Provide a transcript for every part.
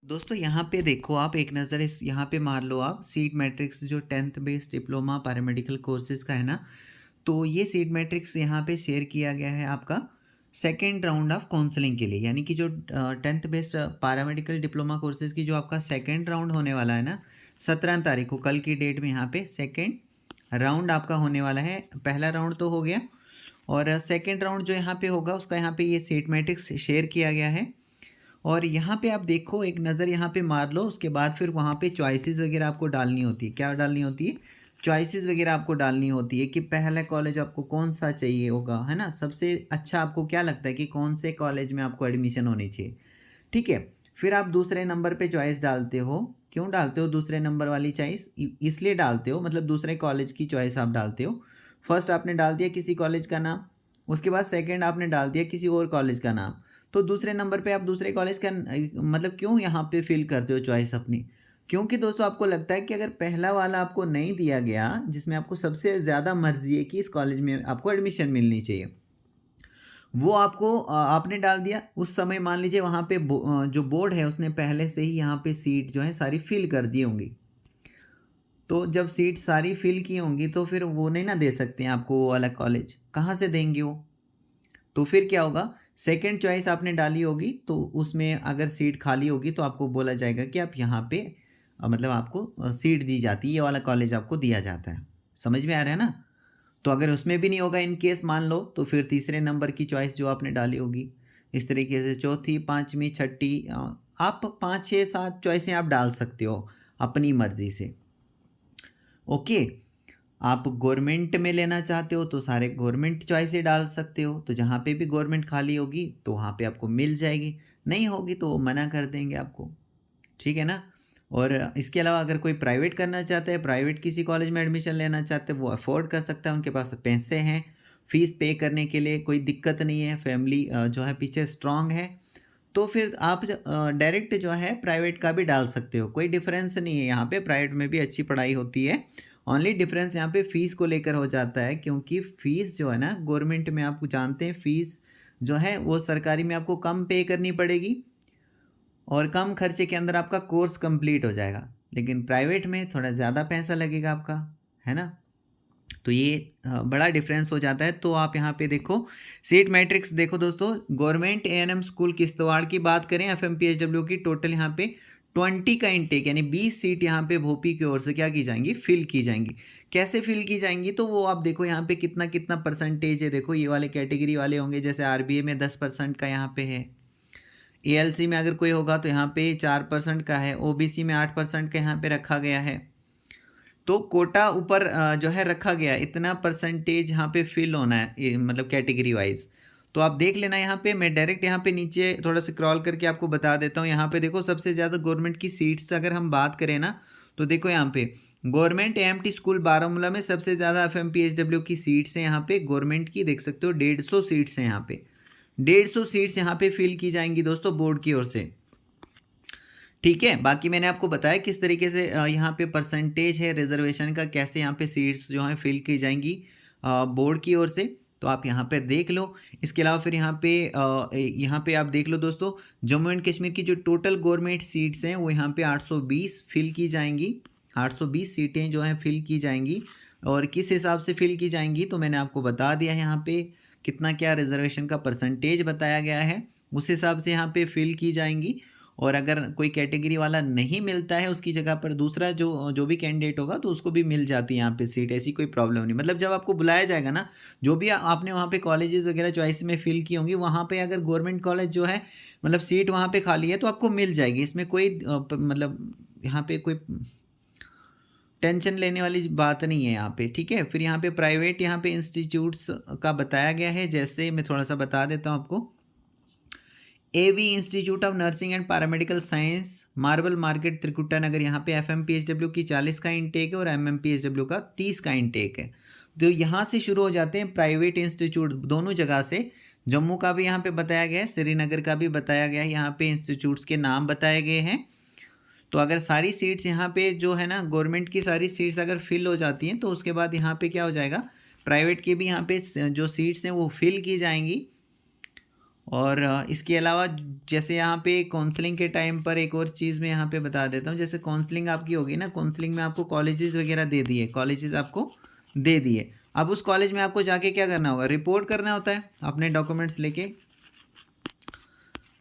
दोस्तों यहाँ पे देखो आप एक नज़र इस यहाँ पे मार लो आप सीट मैट्रिक्स जो 10th based diploma paramedical courses का है ना। तो ये सीट मैट्रिक्स यहाँ पे शेयर किया गया है आपका सेकेंड राउंड ऑफ काउंसलिंग के लिए, यानी कि जो 10th based paramedical diploma courses की जो आपका सेकेंड राउंड होने वाला है ना, 17 तारीख को कल की डेट में यहाँ पे सेकेंड राउंड आपका होने वाला है। पहला राउंड तो हो गया और सेकेंड राउंड जो यहाँ पे होगा उसका यहाँ पे ये सीट मैट्रिक्स शेयर किया गया है। और यहाँ पे आप देखो एक नज़र यहाँ पे मार लो, उसके बाद फिर वहाँ पे चॉइसेस वगैरह आपको डालनी होती है। क्या डालनी होती है? चॉइसेस वगैरह आपको डालनी होती है कि पहला कॉलेज आपको कौन सा चाहिए होगा, है ना। सबसे अच्छा आपको क्या लगता है कि कौन से कॉलेज में आपको एडमिशन होनी चाहिए, ठीक है। फिर आप दूसरे नंबर पे चॉइस डालते हो। क्यों डालते हो दूसरे नंबर वाली चॉइस? इसलिए डालते हो, मतलब दूसरे कॉलेज की चॉइस आप डालते हो। फर्स्ट आपने डाल दिया किसी कॉलेज का नाम, उसके बाद सेकंड आपने डाल दिया किसी और कॉलेज का नाम। तो दूसरे नंबर पे आप दूसरे कॉलेज का मतलब क्यों यहाँ पे फिल करते हो चॉइस अपनी? क्योंकि दोस्तों आपको लगता है कि अगर पहला वाला आपको नहीं दिया गया जिसमें आपको सबसे ज़्यादा मर्जी है कि इस कॉलेज में आपको एडमिशन मिलनी चाहिए, वो आपको आपने डाल दिया उस समय। मान लीजिए वहाँ पे जो बोर्ड है उसने पहले से ही यहाँ पे सीट जो है सारी फिल कर दी होंगी। तो जब सीट सारी फिल की होंगी तो फिर वो नहीं ना दे सकते हैं आपको वो अलग कॉलेज, कहाँ से देंगे वो? तो फिर क्या होगा, सेकंड चॉइस आपने डाली होगी तो उसमें अगर सीट खाली होगी तो आपको बोला जाएगा कि आप यहाँ पे मतलब आपको सीट दी जाती है, ये वाला कॉलेज आपको दिया जाता है। समझ में आ रहा है ना? तो अगर उसमें भी नहीं होगा इन केस मान लो, तो फिर तीसरे नंबर की चॉइस जो आपने डाली होगी, इस तरीके से चौथी, पाँचवीं, छठी, आप 5, 6, 7 चॉइसें आप डाल सकते हो अपनी मर्ज़ी से। ओके। आप गवर्नमेंट में लेना चाहते हो तो सारे गवर्नमेंट चॉइसें डाल सकते हो, तो जहाँ पे भी गवर्नमेंट खाली होगी तो वहाँ पे आपको मिल जाएगी, नहीं होगी तो वो मना कर देंगे आपको, ठीक है ना। और इसके अलावा अगर कोई प्राइवेट करना चाहता है, प्राइवेट किसी कॉलेज में एडमिशन लेना चाहते हैं, वो अफोर्ड कर सकता है, उनके पास पैसे हैं फीस पे करने के लिए, कोई दिक्कत नहीं है, फैमिली जो है पीछे स्ट्रांग है, तो फिर आप डायरेक्ट जो है प्राइवेट का भी डाल सकते हो। कोई डिफरेंस नहीं है यहाँ पे, प्राइवेट में भी अच्छी पढ़ाई होती है। ओनली डिफरेंस यहाँ पे फ़ीस को लेकर हो जाता है, क्योंकि फ़ीस जो है ना गवर्नमेंट में आप जानते हैं फ़ीस जो है वो सरकारी में आपको कम पे करनी पड़ेगी और कम खर्चे के अंदर आपका कोर्स कंप्लीट हो जाएगा। लेकिन प्राइवेट में थोड़ा ज़्यादा पैसा लगेगा आपका, है ना। तो ये बड़ा डिफरेंस हो जाता है। तो आप यहाँ पे देखो सीट मैट्रिक्स देखो दोस्तों, गवर्नमेंट एएनएम स्कूल किश्तवाड़ की बात करें, एफएमपीएसडब्ल्यू की टोटल यहाँ पे 20 का इनटेक, यानी 20 सीट यहाँ पे भोपी की ओर से क्या की जाएंगी, फिल की जाएंगी। कैसे फिल की जाएंगी तो वो आप देखो यहाँ पे कितना कितना परसेंटेज है। देखो ये वाले कैटेगरी वाले होंगे, जैसे आरबीए में 10% का यहाँ पे है, एएलसी में अगर कोई होगा तो यहाँ पे 4% का है, ओबीसी में 8% का यहाँ पे रखा गया है। तो कोटा ऊपर जो है रखा गया, इतना परसेंटेज यहाँ पे फिल होना है मतलब कैटेगरी वाइज। तो आप देख लेना, यहाँ पे मैं डायरेक्ट यहाँ पे नीचे थोड़ा सा स्क्रॉल करके आपको बता देता हूँ। यहाँ पे देखो सबसे ज़्यादा गवर्नमेंट की सीट्स अगर हम बात करें ना, तो देखो यहाँ पे गवर्नमेंट एएमटी स्कूल बारामूला में सबसे ज़्यादा एफएमपीएसडब्ल्यू की सीट्स हैं। यहाँ पे गवर्नमेंट की देख सकते हो 150 सीट्स हैं। यहाँ पे 150 सीट्स यहाँ पे फिल की जाएंगी दोस्तों बोर्ड की ओर से, ठीक है। बाकी मैंने आपको बताया किस तरीके से यहाँ पे परसेंटेज है रिजर्वेशन का, कैसे यहाँ पे सीट्स जो हैं फिल की जाएंगी बोर्ड की ओर से, तो आप यहाँ पे देख लो। इसके अलावा फिर यहाँ पे आप देख लो दोस्तों, जम्मू एंड कश्मीर की जो टोटल गवर्नमेंट सीट्स हैं वो यहाँ पे 820 फिल की जाएंगी। 820 सीटें जो हैं फिल की जाएंगी। और किस हिसाब से फिल की जाएंगी तो मैंने आपको बता दिया, यहाँ पे कितना क्या रिजर्वेशन का परसेंटेज बताया गया है, उस हिसाब से यहाँ पे फिल की जाएंगी। और अगर कोई कैटेगरी वाला नहीं मिलता है उसकी जगह पर दूसरा जो जो भी कैंडिडेट होगा तो उसको भी मिल जाती है यहाँ पे सीट, ऐसी कोई प्रॉब्लम नहीं। मतलब जब आपको बुलाया जाएगा ना, जो भी आपने वहाँ पे कॉलेजेस वगैरह चॉइस में फिल की होंगी, वहाँ पे अगर गवर्नमेंट कॉलेज जो है मतलब सीट वहाँ पे खाली है तो आपको मिल जाएगी। इसमें कोई मतलब यहाँ पे कोई टेंशन लेने वाली बात नहीं है यहाँ पे, ठीक है। फिर यहाँ पे प्राइवेट यहाँ पे इंस्टीट्यूट्स का बताया गया है, जैसे मैं थोड़ा सा बता देता हूँ आपको। AV institute of nursing and paramedical science, marble market, Trikuta Nagar, यहाँ पे एफएमपीएसडब्ल्यू की 40 का इनटेक है और एमएमपीएसडब्ल्यू का 30 का इनटेक है। तो यहाँ से शुरू हो जाते हैं प्राइवेट इंस्टीट्यूट दोनों जगह से। जम्मू का भी यहाँ पे बताया गया है, श्रीनगर का भी बताया गया है, यहाँ पे इंस्टीट्यूट्स के नाम बताए गए हैं। तो अगर सारी सीट्स यहाँ पे जो है ना गवर्नमेंट की सारी सीट्स अगर फिल हो जाती हैं तो उसके बाद यहाँ पे क्या हो जाएगा, प्राइवेट की भी यहाँ पे जो सीट्स हैं वो फिल की जाएंगी। और इसके अलावा जैसे यहाँ पे काउंसलिंग के टाइम पर एक और चीज़ मैं यहाँ पे बता देता हूँ। जैसे काउंसलिंग आपकी होगी ना, काउंसलिंग में आपको कॉलेजेस वगैरह दे दिए, कॉलेजेस आपको दे दिए। अब उस कॉलेज में आपको जाके क्या करना होगा, रिपोर्ट करना होता है अपने डॉक्यूमेंट्स लेके।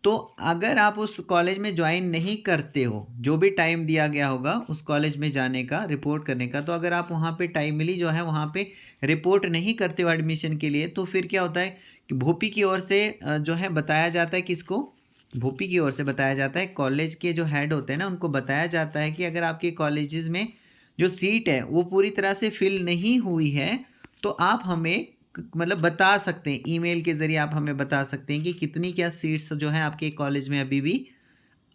तो अगर आप उस कॉलेज में ज्वाइन नहीं करते हो, जो भी टाइम दिया गया होगा उस कॉलेज में जाने का, रिपोर्ट करने का, तो अगर आप वहाँ पे टाइमली जो है वहाँ पे रिपोर्ट नहीं करते हो एडमिशन के लिए, तो फिर क्या होता है कि भोपी की ओर से जो है बताया जाता है, किसको, भोपी की ओर से बताया जाता है, कॉलेज के जो हेड होते हैं ना उनको बताया जाता है कि अगर आपके कॉलेजेस में जो सीट है वो पूरी तरह से फिल नहीं हुई है, तो आप हमें मतलब बता सकते हैं, ईमेल के ज़रिए आप हमें बता सकते हैं कि कितनी क्या सीट्स जो है आपके कॉलेज में अभी भी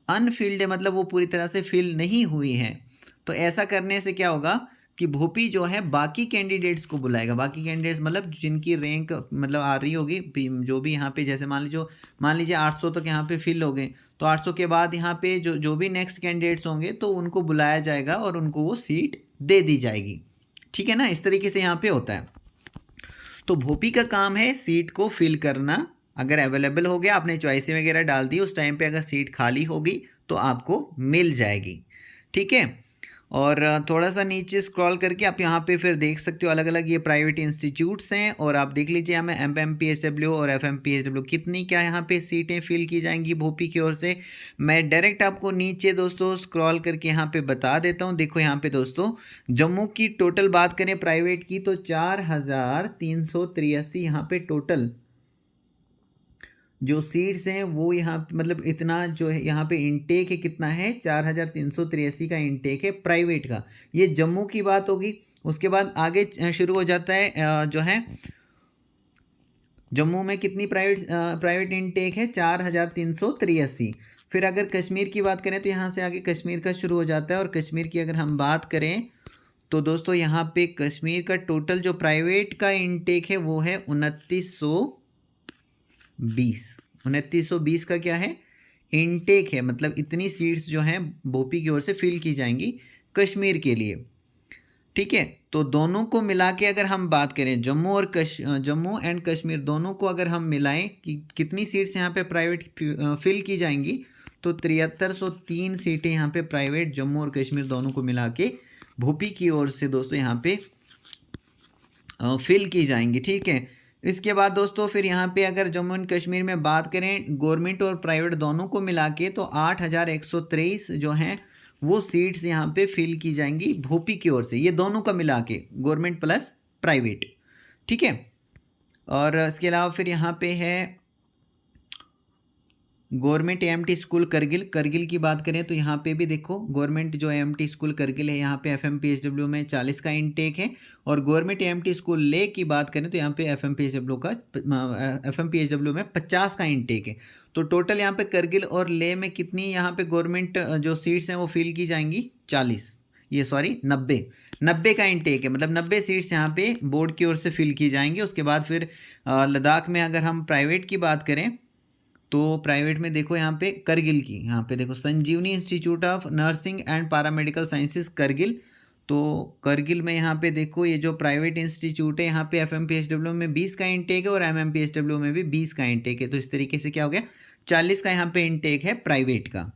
अनफिल्ड है, मतलब वो पूरी तरह से फिल नहीं हुई हैं। तो ऐसा करने से क्या होगा कि भोपी जो है बाकी कैंडिडेट्स को बुलाएगा, बाकी कैंडिडेट्स मतलब जिनकी रैंक मतलब आ रही होगी, जो भी यहाँ पे जैसे मान लीजिए 800 तक यहाँ पे फिल हो गए, तो 800 के बाद यहाँ पे जो जो भी नेक्स्ट कैंडिडेट्स होंगे तो उनको बुलाया जाएगा और उनको वो सीट दे दी जाएगी। ठीक है ना, इस तरीके से यहाँ पे होता है। तो भोपी का काम है सीट को फिल करना। अगर अवेलेबल हो गया, आपने चॉइस वगैरह डाल दी, उस टाइम पे अगर सीट खाली होगी तो आपको मिल जाएगी। ठीक है। और थोड़ा सा नीचे स्क्रॉल करके आप यहाँ पे फिर देख सकते हो अलग अलग ये प्राइवेट इंस्टीट्यूट्स हैं, और आप देख लीजिए हमें MPSW और FMPSW कितनी क्या यहाँ पे सीटें फिल की जाएंगी भोपी की ओर से। मैं डायरेक्ट आपको नीचे दोस्तों स्क्रॉल करके यहाँ पे बता देता हूँ। देखो यहाँ पे दोस्तों, जम्मू की टोटल बात करें प्राइवेट की तो 4383 यहाँ पे टोटल जो सीट्स हैं वो यहाँ मतलब इतना जो है यहाँ पे इनटेक है, कितना है 4383 का इनटेक है प्राइवेट का। ये जम्मू की बात होगी। उसके बाद आगे शुरू हो जाता है जो है जम्मू में कितनी प्राइवेट इनटेक है 4383। फिर अगर कश्मीर की बात करें तो यहाँ से आगे कश्मीर का शुरू हो जाता है, और कश्मीर की अगर हम बात करें तो दोस्तों यहाँ पे कश्मीर का टोटल जो प्राइवेट का इनटेक है वो है 2920 का क्या है, इनटेक है। मतलब इतनी सीट्स जो हैं भोपी की ओर से फिल की जाएंगी कश्मीर के लिए। ठीक है। तो दोनों को मिला के अगर हम बात करें जम्मू एंड कश्मीर दोनों को अगर हम मिलाएं कि कितनी सीट्स यहाँ पे प्राइवेट फिल की जाएंगी, तो 7303 सीटें यहाँ पे प्राइवेट जम्मू और कश्मीर दोनों को मिला के भोपी की ओर से दोस्तों यहाँ पे फिल की जाएंगी। ठीक है। इसके बाद दोस्तों फिर यहाँ पे अगर जम्मू एंड कश्मीर में बात करें गवर्नमेंट और प्राइवेट दोनों को मिला के, तो 8123 जो हैं वो सीट्स यहाँ पे फिल की जाएंगी भोपी की ओर से, ये दोनों का मिला के गवर्नमेंट प्लस प्राइवेट। ठीक है। और इसके अलावा फिर यहाँ पे है गवर्नमेंट AMT स्कूल करगिल की बात करें तो यहाँ पे भी देखो गवर्नमेंट जो AMT स्कूल करगिल है यहाँ पे FMPSW में 40 का इनटेक है, और गवर्नमेंट AMT स्कूल ले की बात करें तो यहाँ पे FMPSW में 50 का इनटेक है। तो टोटल यहाँ पे करगिल और ले में कितनी यहाँ पे गवर्नमेंट जो सीट्स हैं वो फिल की जाएंगी 90 का इनटेक है, मतलब 90 सीट्स यहाँ पे बोर्ड की ओर से फिल की जाएंगी। उसके बाद फिर लद्दाख में अगर हम प्राइवेट की बात करें तो प्राइवेट में देखो यहाँ पे करगिल की, यहाँ पे देखो Sanjeevani institute of nursing and paramedical sciences Kargil. तो करगिल में यहाँ पे देखो ये जो प्राइवेट इंस्टीट्यूट है यहाँ पे FMPSW में 20 का इंटेक है और MMPSW में भी 20 का इंटेक है। तो इस तरीके से क्या हो गया 40 का यहाँ पे इंटेक है प्राइवेट का।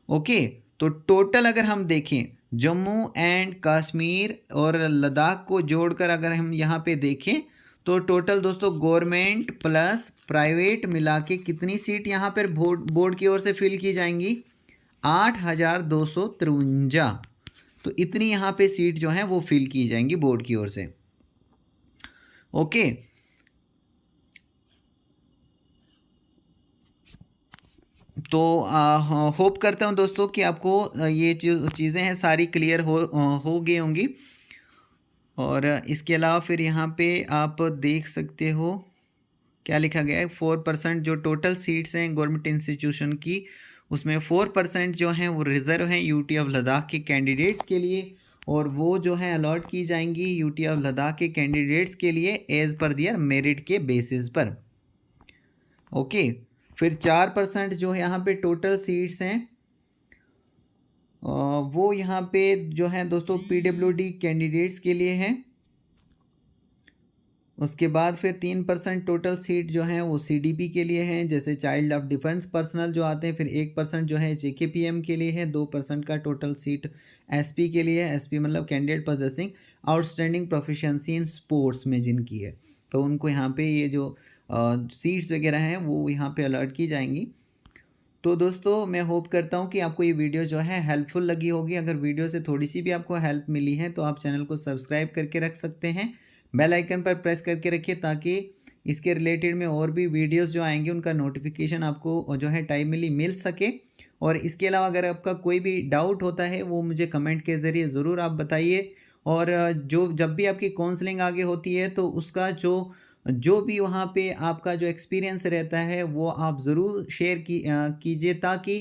ओके। तो टोटल अगर हम देखें जम्मू एंड कश्मीर और लद्दाख को जोड़कर अगर हम यहाँ पे देखें तो टोटल दोस्तों गवर्नमेंट प्लस प्राइवेट मिला के कितनी सीट यहाँ पर बोर्ड की ओर से फिल की जाएंगी 8253। तो इतनी यहाँ पे सीट जो है वो फिल की जाएंगी बोर्ड की ओर से। ओके। तो होप करता हूँ दोस्तों कि आपको ये चीज़ें हैं सारी क्लियर हो गई होंगी। और इसके अलावा फिर यहाँ पे आप देख सकते हो क्या लिखा गया है, 4% जो टोटल सीट्स हैं गवर्नमेंट इंस्टीट्यूशन की उसमें 4% जो हैं वो रिज़र्व हैं यूटी ऑफ लद्दाख के कैंडिडेट्स के लिए, और वो जो है अलॉट की जाएंगी यूटी ऑफ लद्दाख के कैंडिडेट्स के लिए एज़ पर दियर मेरिट के बेसिस पर। ओके। फिर 4% जो है यहाँ पे टोटल सीट्स हैं वो यहाँ पे जो है दोस्तों PWD कैंडिडेट्स के लिए है। उसके बाद फिर 3% टोटल सीट जो हैं वो सीडीपी के लिए हैं, जैसे चाइल्ड ऑफ डिफेंस पर्सनल जो आते हैं। फिर 1% जो है जेकेपीएम के लिए है। 2% का टोटल सीट एसपी के लिए है। एसपी मतलब candidate possessing outstanding proficiency in sports में जिनकी है, तो उनको यहाँ पे ये जो सीट्स वगैरह हैं वो यहाँ पे अलर्ट की जाएंगी। तो दोस्तों मैं होप करता हूँ कि आपको ये वीडियो जो है हेल्पफुल लगी होगी। अगर वीडियो से थोड़ी सी भी आपको हेल्प मिली है तो आप चैनल को सब्सक्राइब करके रख सकते हैं। बेल आइकन पर प्रेस करके रखिए ताकि इसके रिलेटेड में और भी वीडियोस जो आएंगे उनका नोटिफिकेशन आपको जो है टाइमली मिल सके। और इसके अलावा अगर आपका कोई भी डाउट होता है वो मुझे कमेंट के ज़रिए ज़रूर आप बताइए। और जो जब भी आपकी काउंसलिंग आगे होती है तो उसका जो जो भी वहाँ पे आपका जो एक्सपीरियंस रहता है वो आप ज़रूर शेयर कीजिए ताकि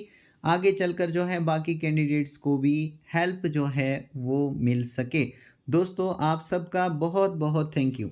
आगे चलकर जो है बाकी कैंडिडेट्स को भी हेल्प जो है वो मिल सके। दोस्तों आप सबका बहुत बहुत थैंक यू।